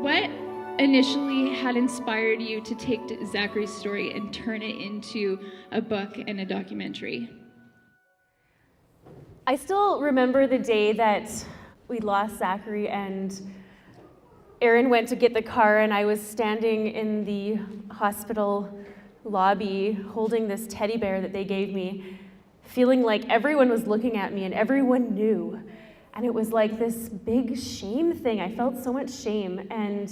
What initially had inspired you to take Zachary's story and turn it into a book and a documentary? I still remember the day that we lost Zachary and Aaron went to get the car and I was standing in the hospital lobby holding this teddy bear that they gave me, feeling like everyone was looking at me and everyone knew. And it was like this big shame thing. I felt so much shame. And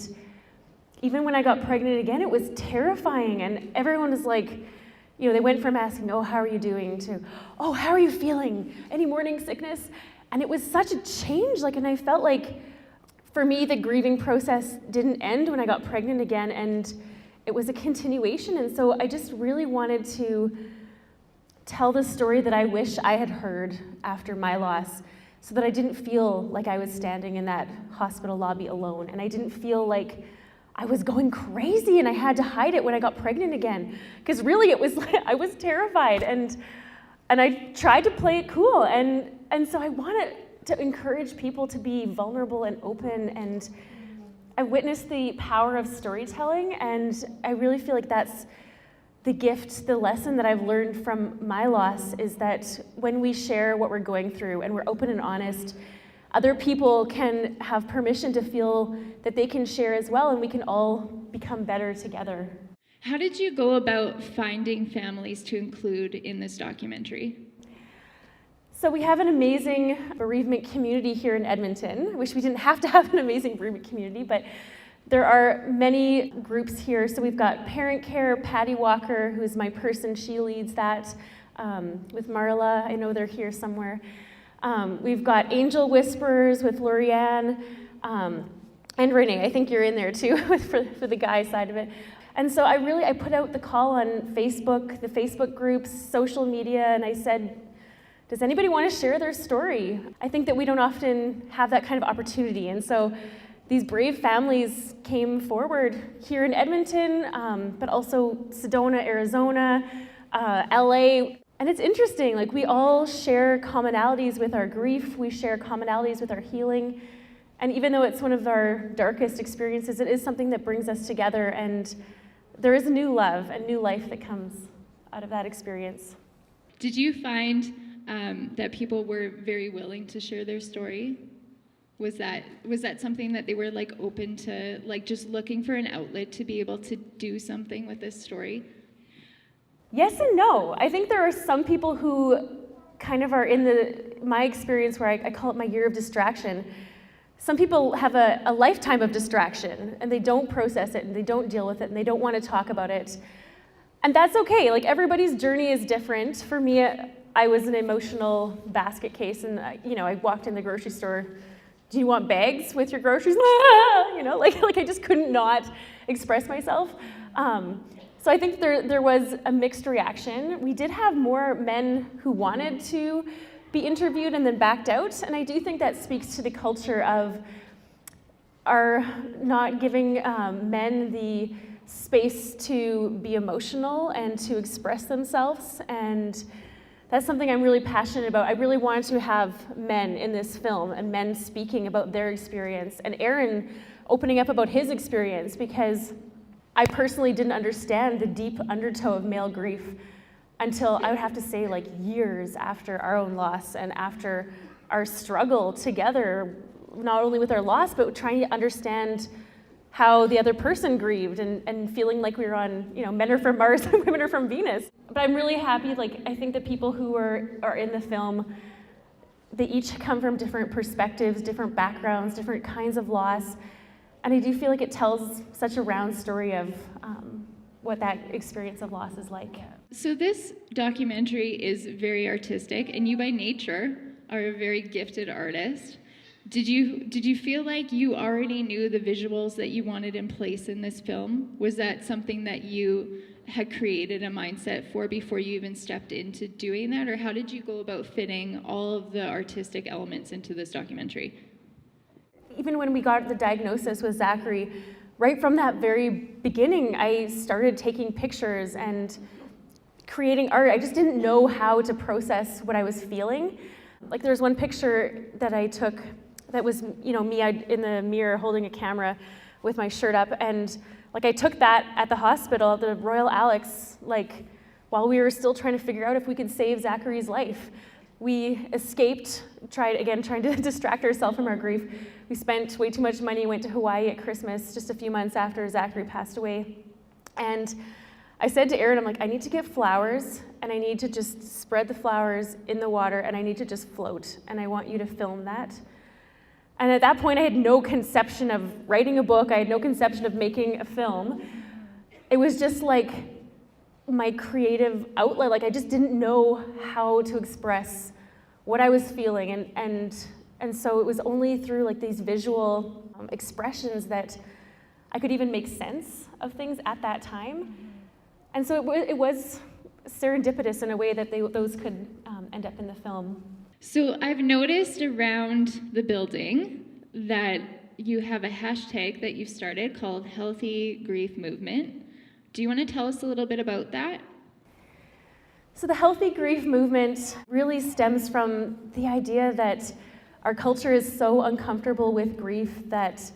even when I got pregnant again, it was terrifying. And everyone was like, you know, they went from asking, oh, how are you doing, to, oh, how are you feeling? Any morning sickness? And it was such a change. And I felt like, for me, the grieving process didn't end when I got pregnant again, and it was a continuation. And so I just really wanted to tell the story that I wish I had heard after my loss, so that I didn't feel like I was standing in that hospital lobby alone, and I didn't feel like I was going crazy and I had to hide it when I got pregnant again. Because really it was like, I was terrified, and I tried to play it cool. And so I wanted to encourage people to be vulnerable and open, and I witnessed the power of storytelling, and I really feel like that's the gift, the lesson that I've learned from my loss, is that when we share what we're going through and we're open and honest, other people can have permission to feel that they can share as well, and we can all become better together. How did you go about finding families to include in this documentary? So we have an amazing bereavement community here in Edmonton. I wish we didn't have to have an amazing bereavement community, but there are many groups here. So we've got Parent Care, Patty Walker, who's my person, she leads that, with Marla, I know they're here somewhere. We've got Angel Whisperers with Lorianne, and Renee, I think you're in there too, for the guy side of it. And so I put out the call on Facebook, the Facebook groups, social media, and I said, does anybody want to share their story? I think that we don't often have that kind of opportunity, and so these brave families came forward here in Edmonton, but also Sedona, Arizona, LA. And it's interesting, like we all share commonalities with our grief, we share commonalities with our healing, and even though it's one of our darkest experiences, it is something that brings us together, and there is a new love, a new life that comes out of that experience. Did you find that people were very willing to share their story? Was that something that they were like open to, like just looking for an outlet to be able to do something with this story? Yes and no. I think there are some people who kind of are in my experience where I call it my year of distraction. Some people have a lifetime of distraction and they don't process it and they don't deal with it and they don't want to talk about it. And that's okay. Like everybody's journey is different. For me, I was an emotional basket case, and I walked in the grocery store. Do you want bags with your groceries? Like I just could not express myself. So I think there was a mixed reaction. We did have more men who wanted to be interviewed and then backed out, and I do think that speaks to the culture of our not giving men the space to be emotional and to express themselves, and that's something I'm really passionate about. I really wanted to have men in this film and men speaking about their experience, and Aaron opening up about his experience, because I personally didn't understand the deep undertow of male grief until I would have to say like years after our own loss and after our struggle together, not only with our loss, but trying to understand how the other person grieved and feeling like we were on, men are from Mars and women are from Venus. But I'm really happy, I think the people who are in the film, they each come from different perspectives, different backgrounds, different kinds of loss. And I do feel like it tells such a round story of what that experience of loss is like. So this documentary is very artistic, and you by nature are a very gifted artist. Did you feel like you already knew the visuals that you wanted in place in this film? Was that something that you had created a mindset for before you even stepped into doing that? Or how did you go about fitting all of the artistic elements into this documentary? Even when we got the diagnosis with Zachary, right from that very beginning, I started taking pictures and creating art. I just didn't know how to process what I was feeling. Like there's one picture that I took that was, me in the mirror holding a camera with my shirt up. And like I took that at the hospital, the Royal Alex, like while we were still trying to figure out if we could save Zachary's life. We escaped, trying to distract ourselves from our grief. We spent way too much money, went to Hawaii at Christmas, just a few months after Zachary passed away. And I said to Aaron, I'm like, I need to get flowers, and I need to just spread the flowers in the water, and I need to just float, and I want you to film that. And at that point, I had no conception of writing a book. I had no conception of making a film. It was just like my creative outlet. Like I just didn't know how to express what I was feeling, and so it was only through like these visual expressions that I could even make sense of things at that time. And so it was serendipitous in a way that those could end up in the film. So I've noticed around the building that you have a hashtag that you've started called Healthy Grief Movement. Do you want to tell us a little bit about that? So the Healthy Grief Movement really stems from the idea that our culture is so uncomfortable with grief that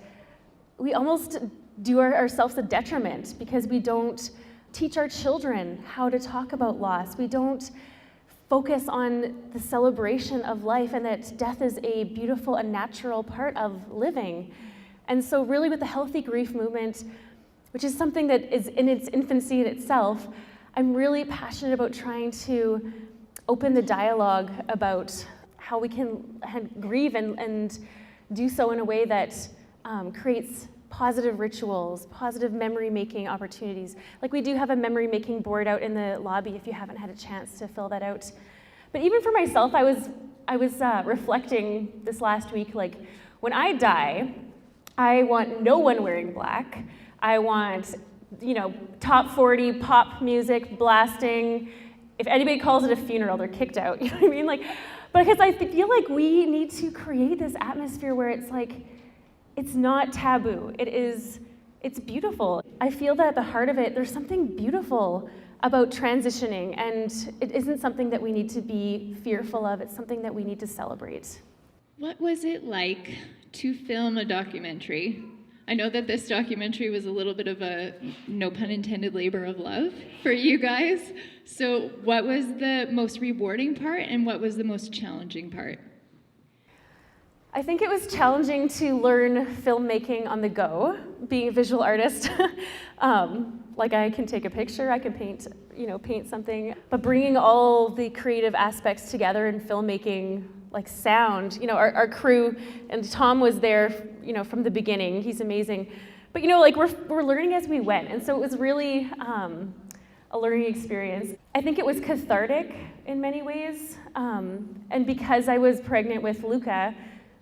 we almost do ourselves a detriment because we don't teach our children how to talk about loss. We don't focus on the celebration of life and that death is a beautiful and natural part of living. And so really with the Healthy Grief Movement, which is something that is in its infancy in itself, I'm really passionate about trying to open the dialogue about how we can grieve and do so in a way that creates positive rituals, positive memory-making opportunities. Like we do have a memory-making board out in the lobby if you haven't had a chance to fill that out. But even for myself, I was reflecting this last week, like when I die, I want no one wearing black. I want, top 40 pop music blasting. If anybody calls it a funeral, they're kicked out. You know what I mean? Like, because I feel like we need to create this atmosphere where it's like, it's not taboo. It's beautiful. I feel that at the heart of it, there's something beautiful about transitioning, and it isn't something that we need to be fearful of. It's something that we need to celebrate. What was it like to film a documentary? I know that this documentary was a little bit of a, no pun intended, labor of love for you guys. So what was the most rewarding part and what was the most challenging part? I think it was challenging to learn filmmaking on the go, being a visual artist. Like I can take a picture, I can paint something, but bringing all the creative aspects together in filmmaking, like sound, our crew, and Tom was there, from the beginning. He's amazing. But we're learning as we went, and so it was really a learning experience. I think it was cathartic in many ways, and because I was pregnant with Luca,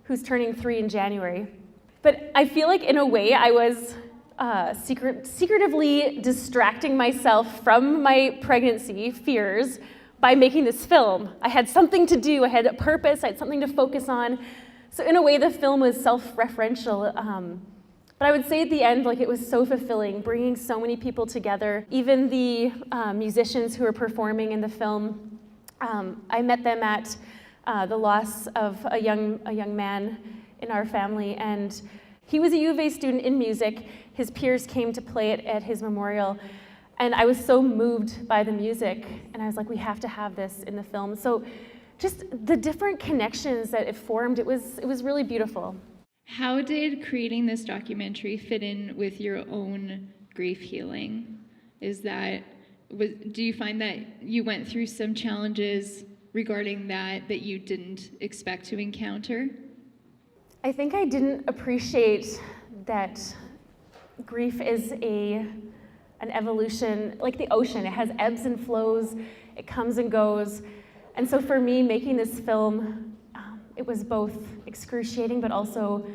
who's turning 3 in January. But I feel like in a way I was secretively distracting myself from my pregnancy fears by making this film. I had something to do, I had a purpose, I had something to focus on. So in a way the film was self-referential. But I would say at the end, it was so fulfilling, bringing so many people together. Even the musicians who were performing in the film, I met them at the loss of a young man in our family, and he was a U of A student in music. His peers came to play it at his memorial, and I was so moved by the music, and I was like, we have to have this in the film. So just the different connections that it formed, it was really beautiful. How did creating this documentary fit in with your own grief healing? Do you find that you went through some challenges regarding that you didn't expect to encounter? I think I didn't appreciate that grief is an evolution, like the ocean. It has ebbs and flows, it comes and goes. And so for me, making this film, it was both excruciating but also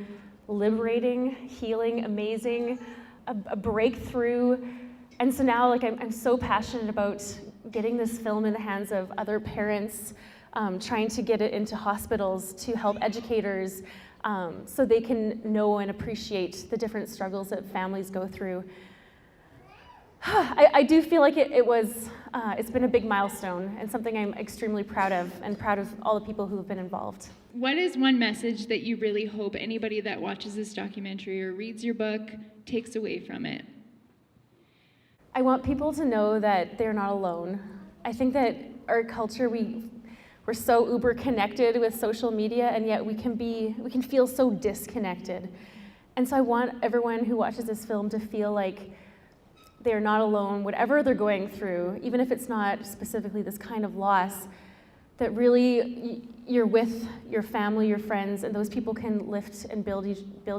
liberating, healing, amazing, a breakthrough. And so now I'm so passionate about getting this film in the hands of other parents, trying to get it into hospitals to help educators so they can know and appreciate the different struggles that families go through. I do feel like it's been a big milestone and something I'm extremely proud of, and proud of all the people who have been involved. What is one message that you really hope anybody that watches this documentary or reads your book takes away from it? I want people to know that they're not alone. I think that our culture, we're so uber connected with social media, and yet we can feel so disconnected. And so I want everyone who watches this film to feel like they're not alone, whatever they're going through, even if it's not specifically this kind of loss, that really you're with your family, your friends, and those people can lift and build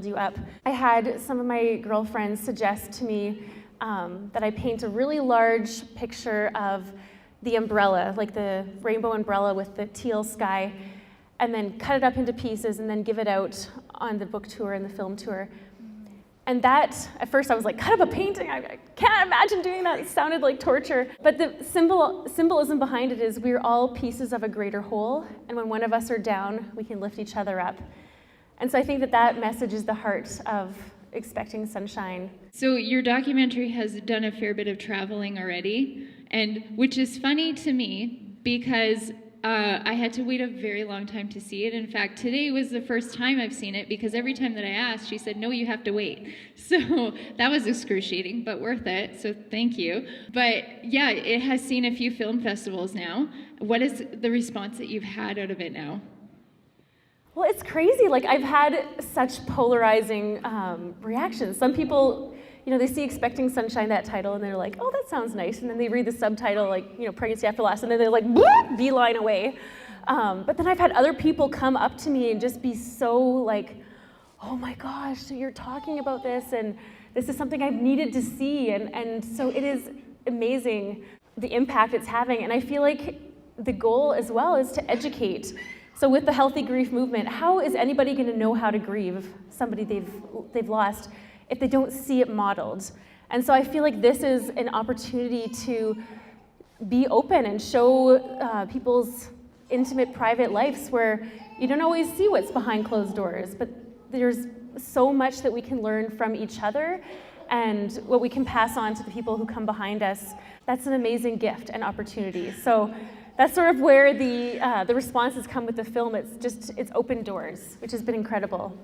you up. I had some of my girlfriends suggest to me that I paint a really large picture of the umbrella, like the rainbow umbrella with the teal sky, and then cut it up into pieces and then give it out on the book tour and the film tour. And that, at first I was like, cut up a painting? I can't imagine doing that. It sounded like torture. But the symbolism behind it is we're all pieces of a greater whole, and when one of us are down, we can lift each other up. And so I think that message is the heart of Expecting Sunshine. So your documentary has done a fair bit of traveling already, and which is funny to me because I had to wait a very long time to see it. In fact, today was the first time I've seen it because every time that I asked, she said, no, you have to wait. So that was excruciating, but worth it. So thank you. But yeah, it has seen a few film festivals now. What is the response that you've had out of it now? Well, it's crazy. Like, I've had such polarizing reactions. Some people, they see Expecting Sunshine, that title, and they're like, oh, that sounds nice. And then they read the subtitle, like, Pregnancy After Loss, and then they're like, beeline away. But then I've had other people come up to me and just be so like, oh my gosh, so you're talking about this, and this is something I've needed to see. And so it is amazing the impact it's having. And I feel like the goal as well is to educate. So with the healthy grief movement, how is anybody going to know how to grieve somebody they've lost if they don't see it modeled? And so I feel like this is an opportunity to be open and show people's intimate, private lives where you don't always see what's behind closed doors, but there's so much that we can learn from each other and what we can pass on to the people who come behind us. That's an amazing gift and opportunity. So that's sort of where the responses come with the film. It's opened doors, which has been incredible.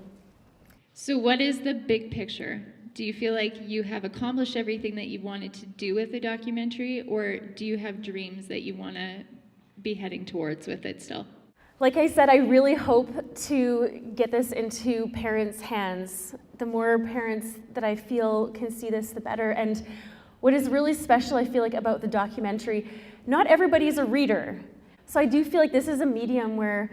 So what is the big picture? Do you feel like you have accomplished everything that you wanted to do with the documentary, or do you have dreams that you want to be heading towards with it still? Like I said, I really hope to get this into parents' hands. The more parents that I feel can see this, the better. And what is really special, I feel like, about the documentary, not everybody's a reader. So I do feel like this is a medium where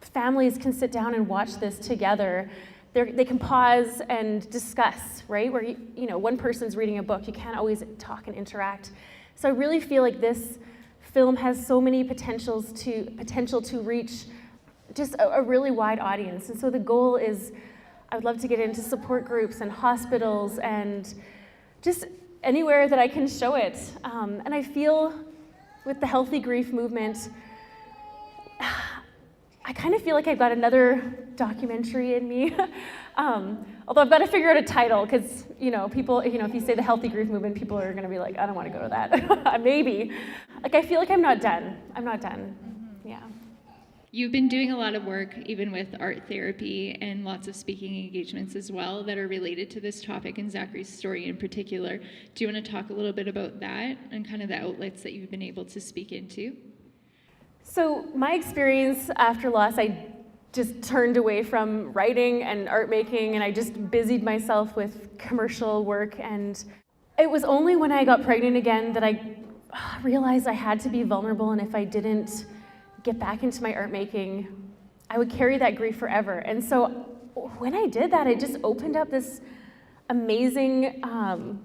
families can sit down and watch this together. They can pause and discuss, right? Where one person's reading a book, you can't always talk and interact. So I really feel like this film has so many potential to reach just a really wide audience. And so the goal is, I would love to get into support groups and hospitals and just anywhere that I can show it. And I feel with the healthy grief movement, I kind of feel like I've got another documentary in me. Although I've got to figure out a title, because people, if you say the healthy grief movement, people are going to be like, I don't want to go to that. Maybe. Like, I feel like I'm not done. Yeah. You've been doing a lot of work, even with art therapy and lots of speaking engagements as well, that are related to this topic and Zachary's story in particular. Do you want to talk a little bit about that and kind of the outlets that you've been able to speak into? So my experience after loss, I just turned away from writing and art making, and I just busied myself with commercial work. And it was only when I got pregnant again that I realized I had to be vulnerable, and if I didn't get back into my art making, I would carry that grief forever. And so when I did that, it just opened up this amazing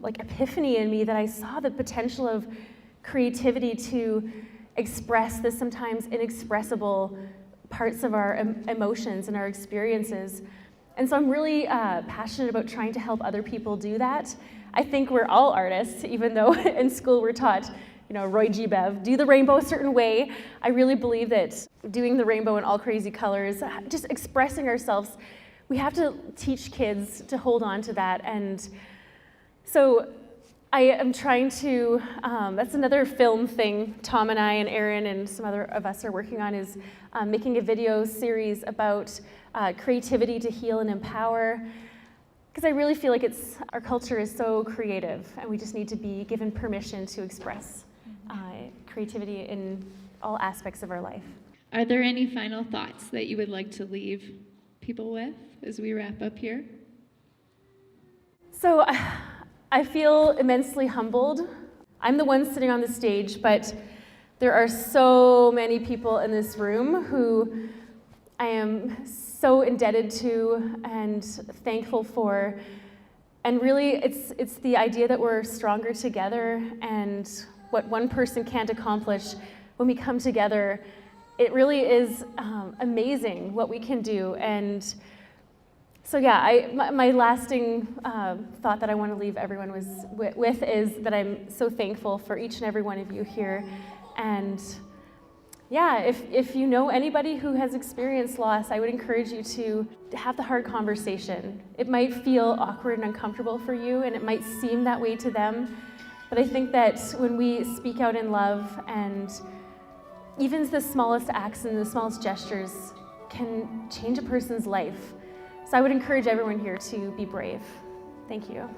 epiphany in me that I saw the potential of creativity to express the sometimes inexpressible parts of our emotions and our experiences. And so I'm really passionate about trying to help other people do that. I think we're all artists, even though in school we're taught, Roy G. Bev, do the rainbow a certain way. I really believe that doing the rainbow in all crazy colors, just expressing ourselves, we have to teach kids to hold on to that. And so I am trying to, that's another film thing Tom and I and Aaron and some other of us are working on, is making a video series about creativity to heal and empower. Because I really feel like our culture is so creative, and we just need to be given permission to express creativity in all aspects of our life. Are there any final thoughts that you would like to leave people with as we wrap up here? So I feel immensely humbled. I'm the one sitting on the stage, but there are so many people in this room who I am so indebted to and thankful for. And really, it's the idea that we're stronger together, and what one person can't accomplish when we come together. It really is amazing what we can do. And so yeah, my lasting thought that I want to leave everyone with is that I'm so thankful for each and every one of you here. And yeah, if you know anybody who has experienced loss, I would encourage you to have the hard conversation. It might feel awkward and uncomfortable for you, and it might seem that way to them. But I think that when we speak out in love, and even the smallest acts and the smallest gestures can change a person's life. So I would encourage everyone here to be brave. Thank you.